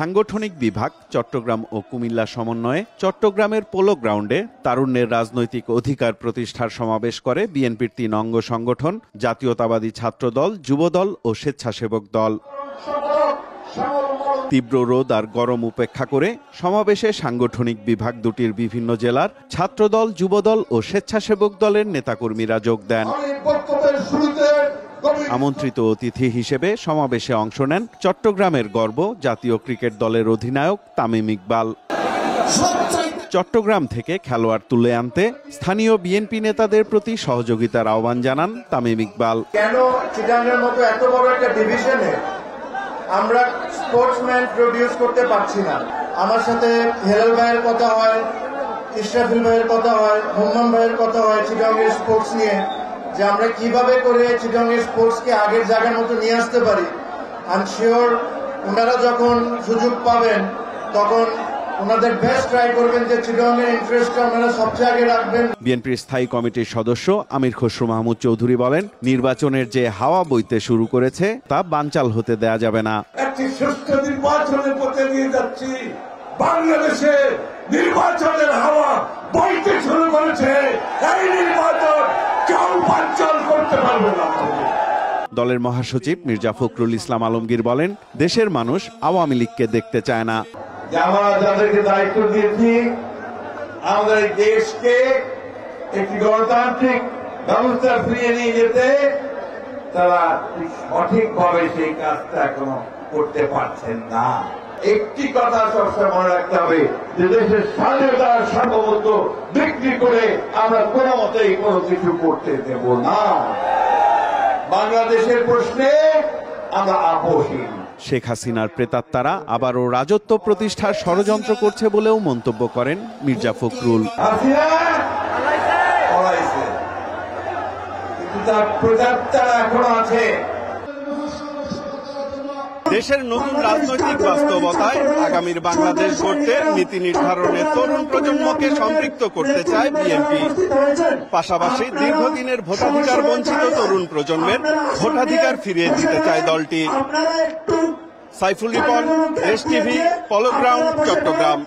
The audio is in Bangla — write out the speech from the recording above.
সাংগঠনিক বিভাগ চট্টগ্রাম ও কুমিল্লা সমন্বয়ে চট্টগ্রামের পোলো গ্রাউন্ডে তারুণ্যের রাজনৈতিক অধিকার প্রতিষ্ঠার সমাবেশ করে বিএনপির ৩ অঙ্গ সংগঠন জাতীয়তাবাদী ছাত্রদল, যুবদল ও স্বেচ্ছাসেবক দল। তীব্র রোদ আর গরম উপেক্ষা করে সমাবেশে সাংগঠনিক বিভাগ দুটির বিভিন্ন জেলার ছাত্রদল, যুবদল ও স্বেচ্ছাসেবক দলের নেতাকর্মীরা যোগ দেন। আমন্ত্রিত অতিথি হিসেবে সমাবেশে অংশ নেন চট্টগ্রামের গর্ব জাতীয় ক্রিকেট দলের অধিনায়ক তামিম ইকবাল। চট্টগ্রাম থেকে খেলোয়াড় তুলে আনতে স্থানীয় বিএনপি নেতাদের প্রতি সহযোগিতার আহ্বান জানান তামিম ইকবাল। কেন চিটাগাংয়ের মতো এত বড় একটা ডিভিশনে আমরা স্পোর্টসম্যান প্রডিউস করতে পারছি না? আমার সাথে হেলাল ভাইয়ের কথা হয়, ইশরাফিল ভাইয়ের কথা হয়, মোহাম্মদ ভাইয়ের কথা হয় চিটাগাংয়ের স্পোর্টস নিয়ে, যে আমরা কিভাবে করে চিটাগাংয়ের স্পোর্টসকে আগের জায়গার মতো নিয়ে আসতে পারি। আই এম শিওর ওনারা যখন সুযোগ পাবেন তখন ওনাদের বেস্ট ট্রাই করবেন যে চিটাগাংয়ের ইন্টারেস্টটা ওনারা সবচেয়ে আগে রাখবেন। বিএনপির স্থায়ী কমিটির সদস্য আমির খসরু মাহমুদ চৌধুরী বলেন, নির্বাচনের যে হাওয়া বইতে শুরু করেছে তা বানচাল হতে দেয়া যাবে না। একটি সুষ্ঠু নির্বাচনের পথে নিয়ে যাচ্ছি। বাংলাদেশে নির্বাচনের হাওয়া বইতে শুরু করেছে। এই নির্বাচন কেউ বানচাল করতে পারবে না। দলের মহাসচিব মির্জা ফখরুল ইসলাম আলমগীর বলেন, দেশের মানুষ আওয়ামী লীগকে দেখতে চায় না। আমরা যাদেরকে দায়িত্ব দিয়েছি আমাদের দেশকে একটি গণতান্ত্রিক ব্যবস্থা ফিরিয়ে নিয়ে যেতে, তারা সঠিকভাবে সেই কাজটা এখনো করতে পারছেন না। একটি কথা সবসময় মনে রাখতে হবে যে দেশের স্বাধীনতা সার্বভৌমত্ব বিক্রি করে আমরা কোনো মতেই কোনো কিছু করতে দেব না। বাংলাদেশের প্রশ্নে আমরা আপোষহীন। শেখ হাসিনার প্রেতাত্মারা আবারও রাজত্ব প্রতিষ্ঠার ষড়যন্ত্র করছে বলেও মন্তব্য করেন মির্জা ফখরুল। দেশের নতুন রাজনৈতিক বাস্তবতায় আগামীর বাংলাদেশ গড়তে নীতি নির্ধারণে তরুণ প্রজন্মকে সম্পৃক্ত করতে চায় বিএনপি। পাশাপাশি দীর্ঘদিনের ভোটাধিকার বঞ্চিত তরুণ প্রজন্মের ভোটাধিকার ফিরিয়ে দিতে চায় দলটি। সাইফুল রিপন, দেশ টিভি, পোলো গ্রাউন্ড, চট্টগ্রাম।